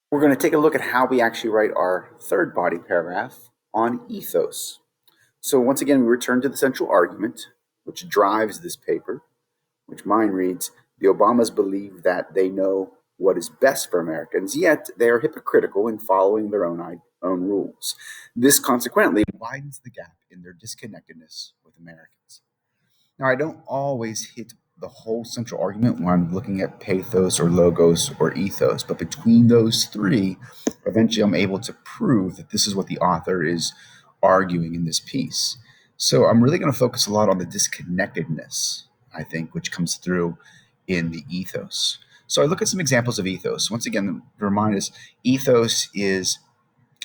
We're going to take a look at how we actually write our third body paragraph on ethos. So once again, we return to the central argument, which drives this paper, which mine reads, the Obamas believe that they know what is best for Americans, yet they are hypocritical in following their own rules. This consequently widens the gap in their disconnectedness with Americans. Now, I don't always hit the whole central argument when I'm looking at pathos or logos or ethos, but between those three, eventually I'm able to prove that this is what the author is arguing in this piece. So I'm really going to focus a lot on the disconnectedness, I think, which comes through in the ethos. So I look at some examples of ethos. Once again, to remind us, ethos is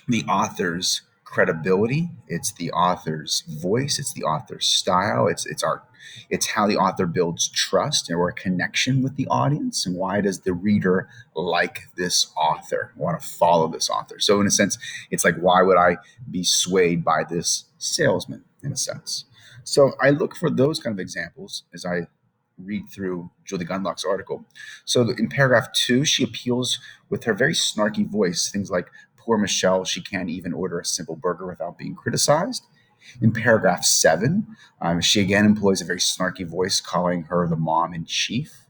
the author's credibility, it's the author's voice, it's the author's style, it's how the author builds trust or a connection with the audience, and why does the reader like this author, want to follow this author. So in a sense, it's like, why would I be swayed by this salesman, in a sense. So I look for those kind of examples as I read through Julie Gunlock's article. So in paragraph 2, she appeals with her very snarky voice, things like, poor Michelle, she can't even order a simple burger without being criticized. In paragraph 7, she again employs a very snarky voice, calling her the mom in chief.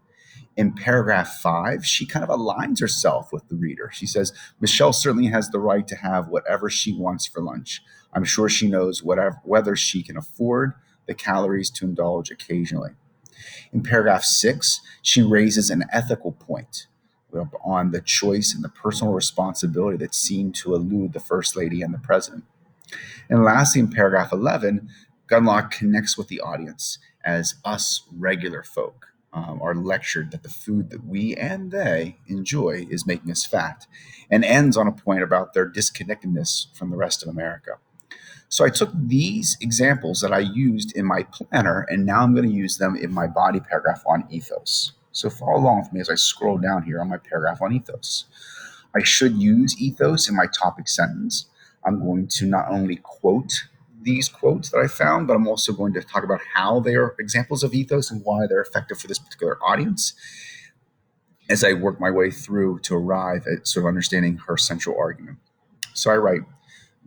In paragraph 5, she kind of aligns herself with the reader. She says, Michelle certainly has the right to have whatever she wants for lunch. I'm sure she knows whether she can afford the calories to indulge occasionally. In paragraph 6, she raises an ethical point on the choice and the personal responsibility that seem to elude the First Lady and the President. And lastly, in paragraph 11, Gunlock connects with the audience as us regular folk are lectured that the food that we and they enjoy is making us fat, and ends on a point about their disconnectedness from the rest of America. So I took these examples that I used in my planner, and now I'm going to use them in my body paragraph on ethos. So follow along with me as I scroll down here on my paragraph on ethos. I should use ethos in my topic sentence. I'm going to not only quote these quotes that I found, but I'm also going to talk about how they are examples of ethos and why they're effective for this particular audience as I work my way through to arrive at sort of understanding her central argument. So I write,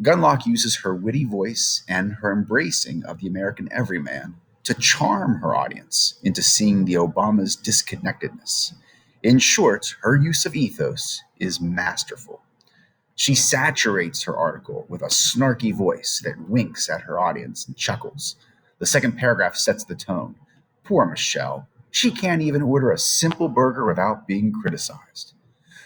Gunlock uses her witty voice and her embracing of the American everyman to charm her audience into seeing the Obama's disconnectedness. In short, her use of ethos is masterful. She saturates her article with a snarky voice that winks at her audience and chuckles. The second paragraph sets the tone. Poor Michelle. She can't even order a simple burger without being criticized.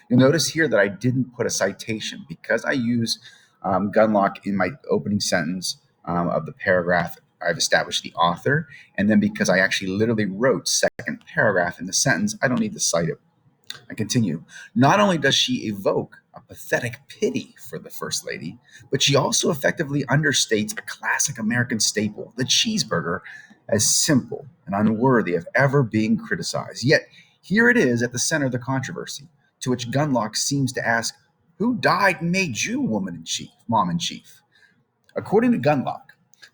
You'll notice here that I didn't put a citation because I use Gunlock in my opening sentence of the paragraph. I've established the author, and then because I actually literally wrote second paragraph in the sentence, I don't need to cite it. I continue. Not only does she evoke a pathetic pity for the First Lady, but she also effectively understates a classic American staple, the cheeseburger, as simple and unworthy of ever being criticized. Yet, here it is at the center of the controversy, to which Gunlock seems to ask, who died and made you mom in chief? According to Gunlock,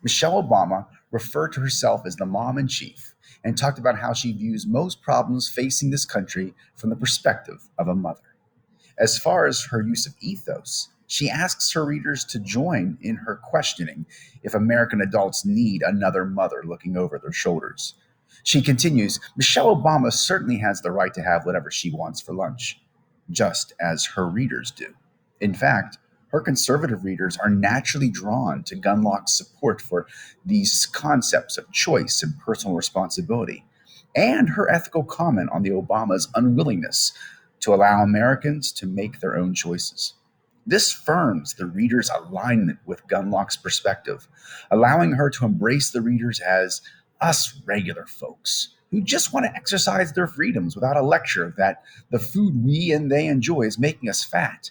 Michelle Obama referred to herself as the mom in chief and talked about how she views most problems facing this country from the perspective of a mother. As far as her use of ethos, she asks her readers to join in her questioning if American adults need another mother looking over their shoulders. She continues, Michelle Obama certainly has the right to have whatever she wants for lunch, just as her readers do. In fact, her conservative readers are naturally drawn to Gunlock's support for these concepts of choice and personal responsibility, and her ethical comment on the Obama's unwillingness to allow Americans to make their own choices. This firms the reader's alignment with Gunlock's perspective, allowing her to embrace the readers as us regular folks who just want to exercise their freedoms without a lecture that the food we and they enjoy is making us fat.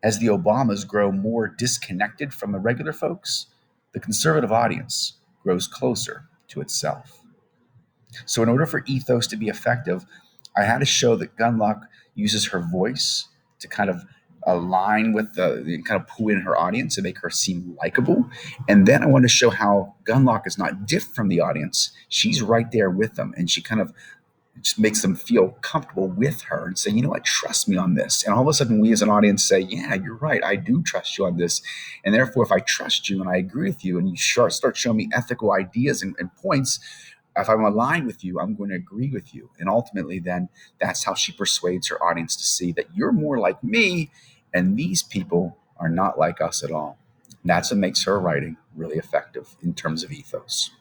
As the Obamas grow more disconnected from the regular folks, the conservative audience grows closer to itself. So, in order for ethos to be effective, I had to show that Gunlock uses her voice to kind of align with the kind of pull in her audience and make her seem likable. And then I want to show how Gunlock is not different from the audience. She's right there with them, and she kind of It just makes them feel comfortable with her and say, you know what, trust me on this. And all of a sudden, we as an audience say, yeah, you're right. I do trust you on this. And therefore, if I trust you and I agree with you and you start showing me ethical ideas and points, if I'm aligned with you, I'm going to agree with you. And ultimately, then that's how she persuades her audience to see that you're more like me and these people are not like us at all. And that's what makes her writing really effective in terms of ethos.